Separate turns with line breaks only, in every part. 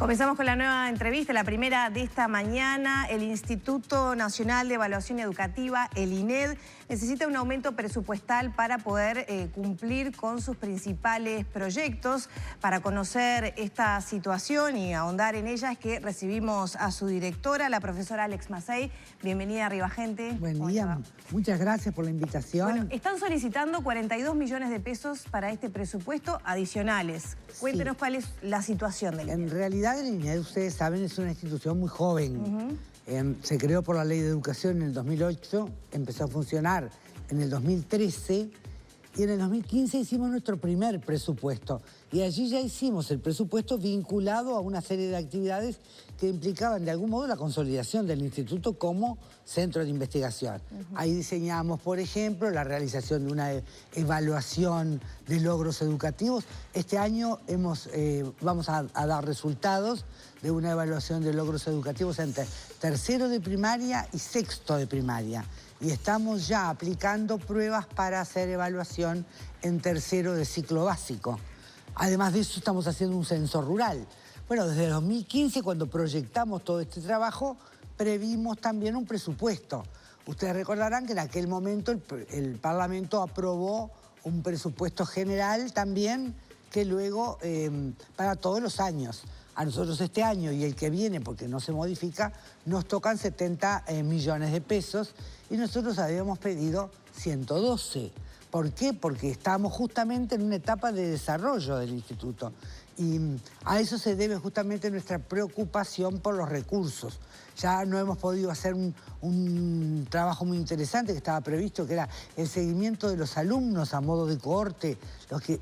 Comenzamos con la nueva entrevista, la primera de esta mañana. El Instituto Nacional de Evaluación Educativa, el INED, necesita un aumento presupuestal para poder cumplir con sus principales proyectos. Para conocer esta situación y ahondar en ella es que recibimos a su directora, la profesora Alex Mazzei. Bienvenida a Arriba Gente.
Buen día, muchas gracias por la invitación.
Bueno, están solicitando 42 millones de pesos para este presupuesto adicionales. Cuéntenos cuál es la situación del INED.
En realidad el INED, ustedes saben, es una institución muy joven. Se creó por la Ley de Educación en el 2008, empezó a funcionar en el 2013 y en el 2015 hicimos nuestro primer presupuesto. Y allí ya hicimos el presupuesto vinculado a una serie de actividades que implicaban de algún modo la consolidación del instituto como centro de investigación. Ahí diseñamos, por ejemplo, la realización de una evaluación de logros educativos. Este año vamos a dar resultados de una evaluación de logros educativos entre tercero de primaria y sexto de primaria. Y estamos ya aplicando pruebas para hacer evaluación en tercero de ciclo básico. Además de eso, estamos haciendo un censo rural. Bueno, desde 2015, cuando proyectamos todo este trabajo, previmos también un presupuesto. Ustedes recordarán que en aquel momento el Parlamento aprobó un presupuesto general también, que luego para todos los años. A nosotros este año y el que viene, porque no se modifica, nos tocan 70 millones de pesos y nosotros habíamos pedido 112. ¿Por qué? Porque estamos justamente en una etapa de desarrollo del instituto y a eso se debe justamente nuestra preocupación por los recursos. Ya no hemos podido hacer un trabajo muy interesante que estaba previsto, que era el seguimiento de los alumnos a modo de cohorte,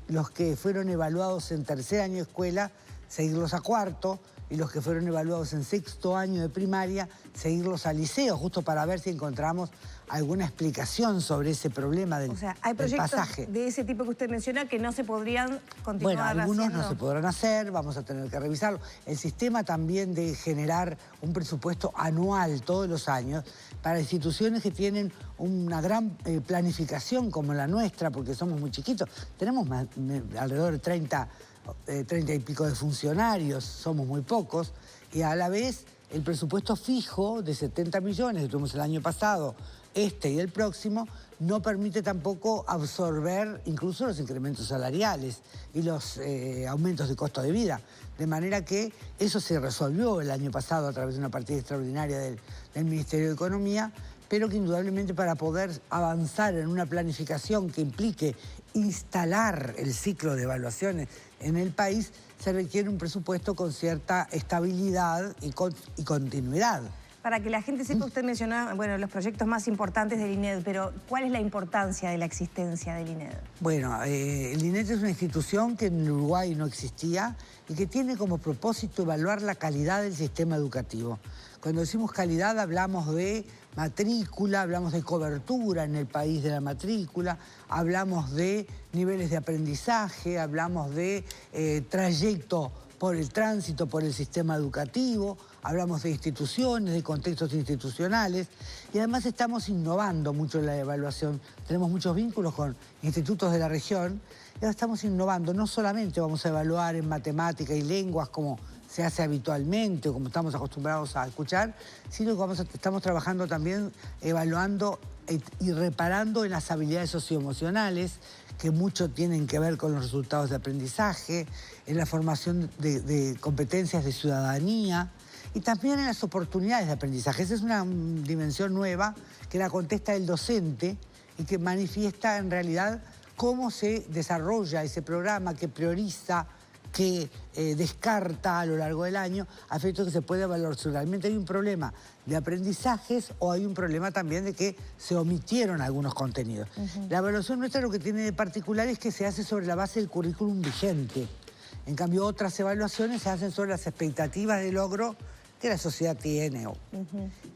los que fueron evaluados en tercer año de escuela, seguirlos a cuarto, y los que fueron evaluados en sexto año de primaria, seguirlos al liceo, justo para ver si encontramos alguna explicación sobre ese problema del pasaje. O sea, hay proyectos
de ese tipo que usted menciona que no se podrían continuar haciendo.
Bueno, algunos no se podrán hacer, vamos a tener que revisarlo. El sistema también de generar un presupuesto anual todos los años para instituciones que tienen una gran planificación como la nuestra, porque somos muy chiquitos. Tenemos alrededor de 30 y pico de funcionarios, somos muy pocos, y a la vez el presupuesto fijo de 70 millones que tuvimos el año pasado, este y el próximo, no permite tampoco absorber incluso los incrementos salariales y los aumentos de costo de vida. De manera que eso se resolvió el año pasado a través de una partida extraordinaria del Ministerio de Economía, pero que indudablemente para poder avanzar en una planificación que implique instalar el ciclo de evaluaciones en el país, se requiere un presupuesto con cierta estabilidad y continuidad.
Para que la gente sepa, usted mencionaba, bueno, los proyectos más importantes del INED, pero ¿cuál es la importancia de la existencia del INED?
Bueno, el INED es una institución que en Uruguay no existía y que tiene como propósito evaluar la calidad del sistema educativo. Cuando decimos calidad hablamos de matrícula, hablamos de cobertura en el país de la matrícula, hablamos de niveles de aprendizaje, hablamos de trayecto por el tránsito por el sistema educativo, hablamos de instituciones, de contextos institucionales y además estamos innovando mucho en la evaluación. Tenemos muchos vínculos con institutos de la región y ahora estamos innovando. No solamente vamos a evaluar en matemática y lenguas como se hace habitualmente o como estamos acostumbrados a escuchar, sino que estamos trabajando también evaluando y reparando en las habilidades socioemocionales, que mucho tienen que ver con los resultados de aprendizaje, en la formación de competencias de ciudadanía y también en las oportunidades de aprendizaje. Esa es una dimensión nueva que la contesta el docente y que manifiesta en realidad cómo se desarrolla ese programa que prioriza, que descarta a lo largo del año, a efectos que se puede evaluar si realmente hay un problema de aprendizajes o hay un problema también de que se omitieron algunos contenidos. La evaluación nuestra lo que tiene de particular es que se hace sobre la base del currículum vigente. En cambio, otras evaluaciones se hacen sobre las expectativas de logro que la sociedad tiene.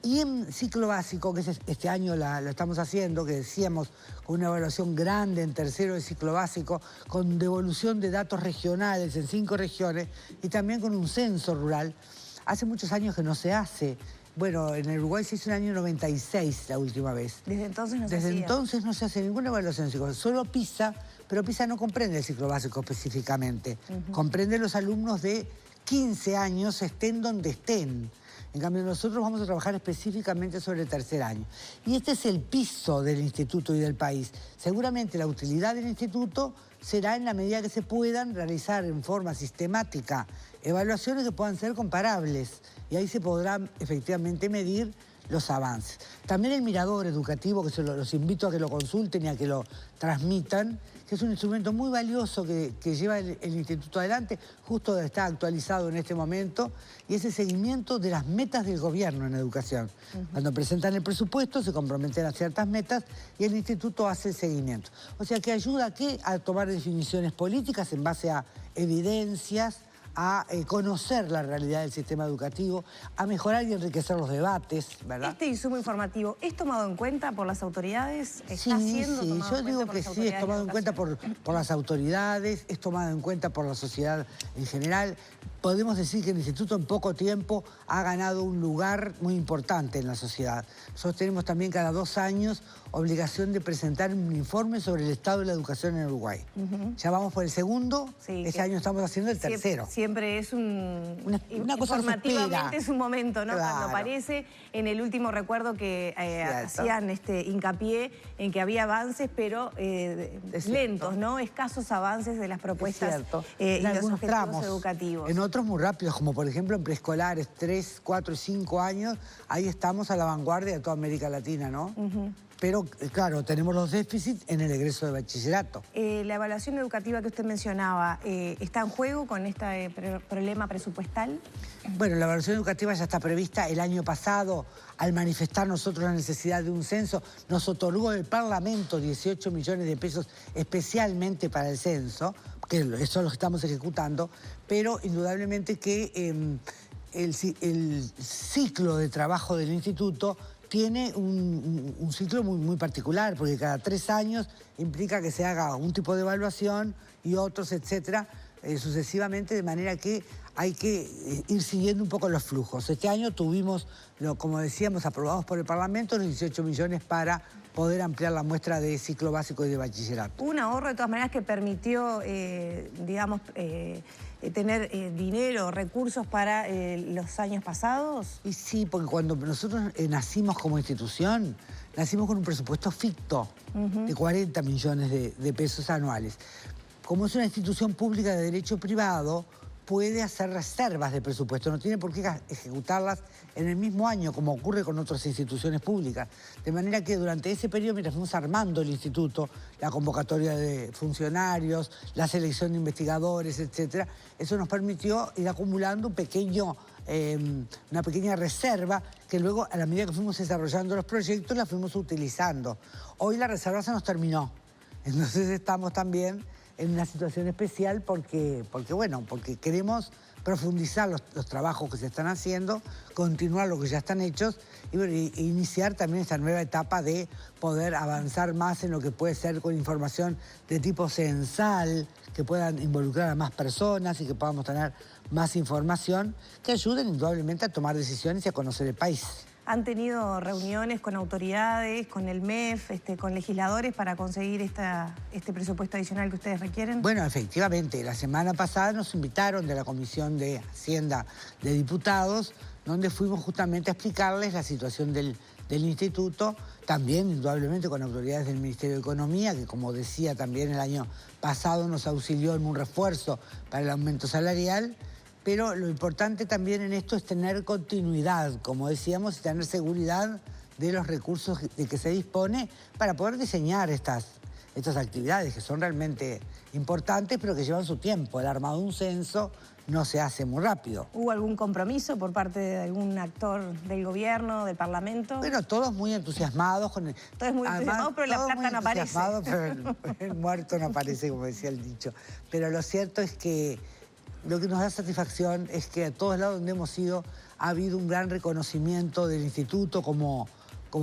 Y en ciclo básico, que este año lo estamos haciendo, que decíamos, con una evaluación grande en tercero de ciclo básico, con devolución de datos regionales en 5 regiones y también con un censo rural. Hace muchos años que no se hace. Bueno, en el Uruguay se hizo en el año 96 la última vez.
¿Desde entonces no se
hacía?
Desde
entonces no se hace ninguna evaluación psicológica, solo PISA, pero PISA no comprende el ciclo básico específicamente. Comprende los alumnos de 15 años estén donde estén. En cambio, nosotros vamos a trabajar específicamente sobre el tercer año. Y este es el piso del instituto y del país. Seguramente la utilidad del instituto será en la medida que se puedan realizar en forma sistemática evaluaciones que puedan ser comparables. Y ahí se podrán efectivamente medir los avances. También el mirador educativo, que los invito a que lo consulten y a que lo transmitan, que es un instrumento muy valioso que lleva el instituto adelante, justo está actualizado en este momento, y es el seguimiento de las metas del gobierno en educación. Cuando presentan el presupuesto se comprometen a ciertas metas y el instituto hace el seguimiento. O sea que ayuda a tomar definiciones políticas en base a evidencias, a conocer la realidad del sistema educativo, a mejorar y enriquecer los debates, ¿verdad?
Este insumo informativo, ¿es tomado en cuenta por las autoridades? ¿Está siendo tomado en cuenta?
Yo digo que sí, es tomado en cuenta por las autoridades, es tomado en cuenta por la sociedad en general. Podemos decir que el instituto en poco tiempo ha ganado un lugar muy importante en la sociedad. Nosotros tenemos también cada 2 años obligación de presentar un informe sobre el estado de la educación en Uruguay. Ya vamos por el segundo, este año estamos haciendo el tercero.
Siempre es
una cosa
informativamente es un momento, ¿no?
Claro.
Cuando aparece, en el último recuerdo que hacían hincapié en que había avances, pero lentos, ¿no? Escasos avances de las propuestas y los objetivos
tramos,
educativos.
En otros muy rápidos, como por ejemplo en preescolares, 3, 4 y 5 años, ahí estamos a la vanguardia de toda América Latina, ¿no? Pero, claro, tenemos los déficits en el egreso de bachillerato.
La evaluación educativa que usted mencionaba, ¿está en juego con este problema presupuestal?
Bueno, la evaluación educativa ya está prevista. El año pasado, al manifestar nosotros la necesidad de un censo, nos otorgó el Parlamento 18 millones de pesos especialmente para el censo, que eso es lo que estamos ejecutando, pero indudablemente que el ciclo de trabajo del instituto tiene un ciclo muy particular, porque cada 3 años implica que se haga un tipo de evaluación y otros, etcétera, sucesivamente, de manera que hay que ir siguiendo un poco los flujos. Este año tuvimos, como decíamos, aprobados por el Parlamento los 18 millones para poder ampliar la muestra de ciclo básico y de bachillerato.
Un ahorro, de todas maneras, que permitió, digamos, tener dinero, recursos para los años pasados.
Y sí, porque cuando nosotros nacimos como institución, nacimos con un presupuesto ficto de 40 millones de pesos anuales. Como es una institución pública de derecho privado, puede hacer reservas de presupuesto, no tiene por qué ejecutarlas en el mismo año, como ocurre con otras instituciones públicas. De manera que durante ese periodo, mientras fuimos armando el instituto, la convocatoria de funcionarios, la selección de investigadores, etcétera, eso nos permitió ir acumulando una pequeña reserva que luego, a la medida que fuimos desarrollando los proyectos, la fuimos utilizando. Hoy la reserva se nos terminó, entonces estamos también en una situación especial porque queremos profundizar los trabajos que se están haciendo, continuar lo que ya están hechos e iniciar también esta nueva etapa de poder avanzar más en lo que puede ser con información de tipo censal, que puedan involucrar a más personas y que podamos tener más información que ayuden indudablemente a tomar decisiones y a conocer el país.
¿Han tenido reuniones con autoridades, con el MEF, con legisladores para conseguir este presupuesto adicional que ustedes requieren?
Bueno, efectivamente, la semana pasada nos invitaron de la Comisión de Hacienda de Diputados, donde fuimos justamente a explicarles la situación del instituto, también indudablemente con autoridades del Ministerio de Economía, que como decía también el año pasado nos auxilió en un refuerzo para el aumento salarial. Pero lo importante también en esto es tener continuidad, como decíamos, y tener seguridad de los recursos de que se dispone para poder diseñar estas actividades que son realmente importantes, pero que llevan su tiempo. El armado de un censo no se hace muy rápido.
¿Hubo algún compromiso por parte de algún actor del gobierno, del Parlamento?
Bueno, todos muy entusiasmados.
Todos muy entusiasmados, pero la plata no aparece.
Pero el muerto no aparece, como decía el dicho. Pero lo cierto es que lo que nos da satisfacción es que a todos lados donde hemos ido ha habido un gran reconocimiento del instituto como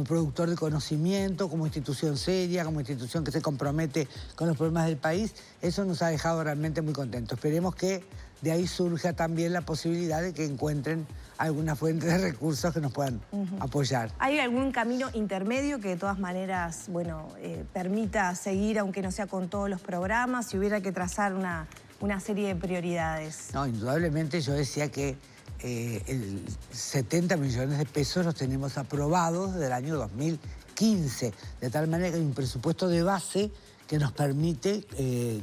productor de conocimiento, como institución seria, como institución que se compromete con los problemas del país. Eso nos ha dejado realmente muy contentos. Esperemos que de ahí surja también la posibilidad de que encuentren alguna fuente de recursos que nos puedan apoyar.
¿Hay algún camino intermedio que de todas maneras, bueno, permita seguir, aunque no sea con todos los programas? Si hubiera que trazar una una serie de prioridades.
No, indudablemente yo decía que el 70 millones de pesos los tenemos aprobados desde el año 2015, de tal manera que hay un presupuesto de base que nos permite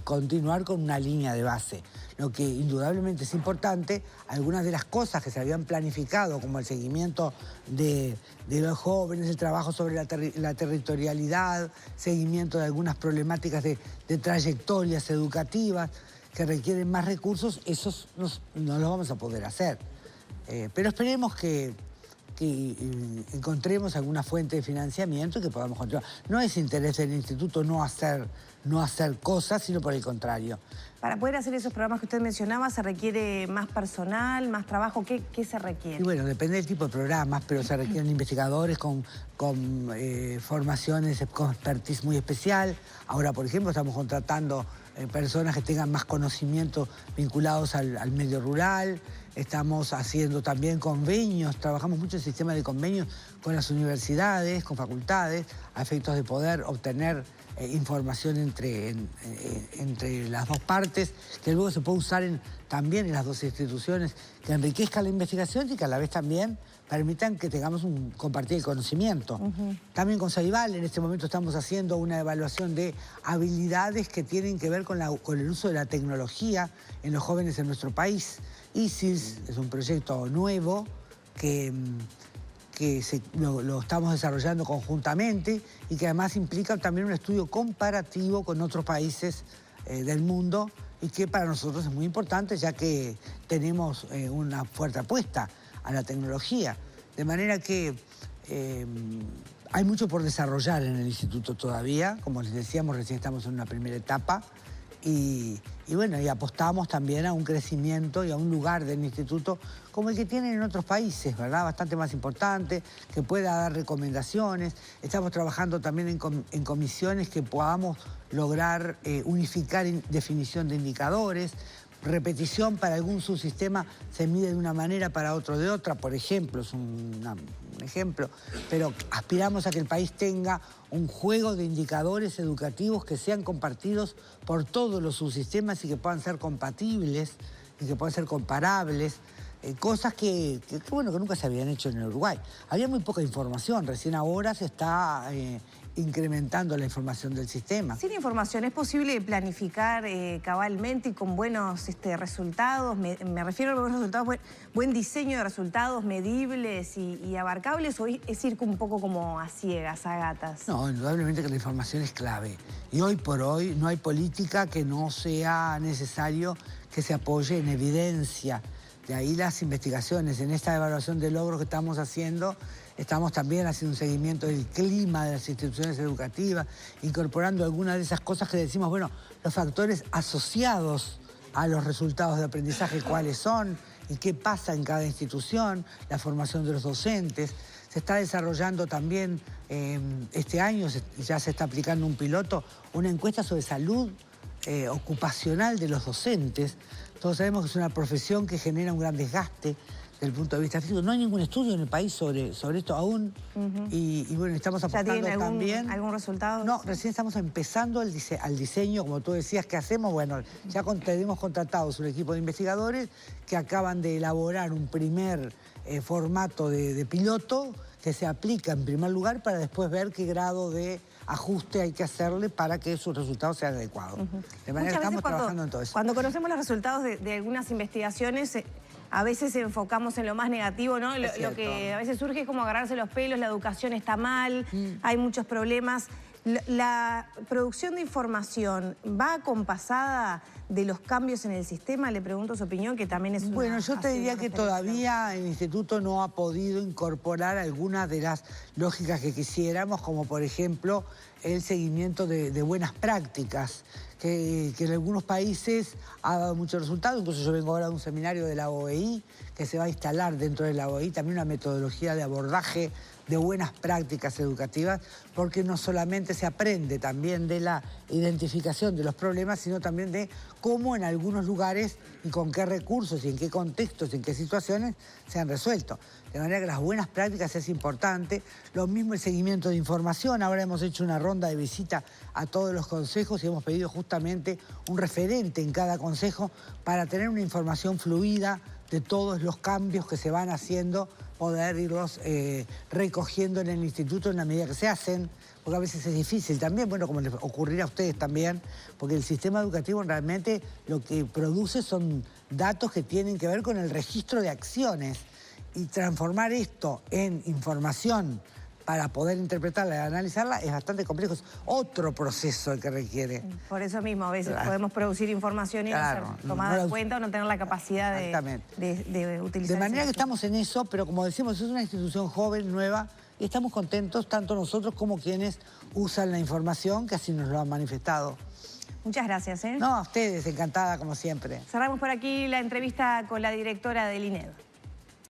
continuar con una línea de base. Lo que indudablemente es importante, algunas de las cosas que se habían planificado, como el seguimiento de los jóvenes, el trabajo sobre la territorialidad, seguimiento de algunas problemáticas de trayectorias educativas que requieren más recursos, esos no los vamos a poder hacer. Pero esperemos que encontremos alguna fuente de financiamiento y que podamos continuar. No es interés del instituto no hacer cosas, sino por el contrario.
Para poder hacer esos programas que usted mencionaba, ¿se requiere más personal, más trabajo? ¿Qué se requiere?
Y bueno, depende del tipo de programas, pero se requieren investigadores con formaciones, con expertise muy especial. Ahora, por ejemplo, estamos contratando personas que tengan más conocimiento vinculados al medio rural. Estamos haciendo también convenios, trabajamos mucho en el sistema de convenios con las universidades, con facultades, a efectos de poder obtener información entre las dos partes, que luego se puede usar también en las dos instituciones, que enriquezca la investigación y que a la vez también permitan que tengamos un compartir el conocimiento. También con Ceibal en este momento estamos haciendo una evaluación de habilidades que tienen que ver con el uso de la tecnología en los jóvenes en nuestro país. ISIS es un proyecto nuevo que lo estamos desarrollando conjuntamente y que además implica también un estudio comparativo con otros países del mundo y que para nosotros es muy importante ya que tenemos una fuerte apuesta a la tecnología. De manera que hay mucho por desarrollar en el instituto todavía. Como les decíamos, recién estamos en una primera etapa. Y bueno, y apostamos también a un crecimiento y a un lugar del instituto como el que tienen en otros países, ¿verdad? Bastante más importante, que pueda dar recomendaciones. Estamos trabajando también en comisiones que podamos lograr unificar definición de indicadores. Repetición para algún subsistema se mide de una manera, para otro de otra, por ejemplo, es un ejemplo, pero aspiramos a que el país tenga un juego de indicadores educativos que sean compartidos por todos los subsistemas y que puedan ser compatibles y que puedan ser comparables, cosas que nunca se habían hecho en el Uruguay. Había muy poca información, recién ahora se está incrementando la información del sistema.
Sin información, ¿es posible planificar cabalmente y con buenos resultados? Me refiero a buenos resultados, buen diseño de resultados medibles y abarcables, ¿o es ir un poco como a ciegas, a gatas?
No, indudablemente que la información es clave. Y hoy por hoy no hay política que no sea necesario que se apoye en evidencia. De ahí las investigaciones. En esta evaluación de logros que estamos haciendo, estamos también haciendo un seguimiento del clima de las instituciones educativas, incorporando algunas de esas cosas que decimos, bueno, los factores asociados a los resultados de aprendizaje, cuáles son y qué pasa en cada institución, la formación de los docentes. Se está desarrollando también, este año ya se está aplicando un piloto, una encuesta sobre salud ocupacional de los docentes. Todos sabemos que es una profesión que genera un gran desgaste desde el punto de vista físico. No hay ningún estudio en el país sobre esto aún. Y bueno, estamos apostando también.
¿Algún resultado?
No, recién estamos empezando al diseño, como tú decías, ¿qué hacemos? Bueno, ya tenemos contratados un equipo de investigadores que acaban de elaborar un primer formato de piloto que se aplica en primer lugar para después ver qué grado de ajuste hay que hacerle para que sus resultados sean adecuados. De manera que estamos trabajando en todo eso.
Cuando conocemos los resultados de algunas investigaciones, a veces enfocamos en lo más negativo, ¿no? Lo que a veces surge es como agarrarse los pelos, la educación está mal, hay muchos problemas. ¿La producción de información va acompasada de los cambios en el sistema? Le pregunto su opinión, que también es una...
Bueno, yo te diría que todavía el instituto no ha podido incorporar algunas de las lógicas que quisiéramos, como por ejemplo el seguimiento de buenas prácticas, que en algunos países ha dado muchos resultados. Incluso yo vengo ahora de un seminario de la OEI, que se va a instalar dentro de la OEI también una metodología de abordaje de buenas prácticas educativas, porque no solamente se aprende también de la identificación de los problemas, sino también de cómo en algunos lugares y con qué recursos y en qué contextos y en qué situaciones se han resuelto. De manera que las buenas prácticas es importante. Lo mismo el seguimiento de información. Ahora hemos hecho una ronda de visita a todos los consejos y hemos pedido justamente un referente en cada consejo para tener una información fluida de todos los cambios que se van haciendo, poder irlos recogiendo en el instituto en la medida que se hacen, porque a veces es difícil también, bueno, como les ocurrirá a ustedes también, porque el sistema educativo realmente lo que produce son datos que tienen que ver con el registro de acciones, y transformar esto en información para poder interpretarla y analizarla es bastante complejo. Es otro proceso el que requiere.
Por eso mismo, a veces podemos producir información y no ser tomada en cuenta o no tener la capacidad de utilizar.
De manera que estamos en eso, pero como decimos, es una institución joven, nueva, y estamos contentos, tanto nosotros como quienes usan la información, que así nos lo han manifestado.
Muchas gracias.
No, a ustedes, encantada como siempre.
Cerramos por aquí la entrevista con la directora del INED.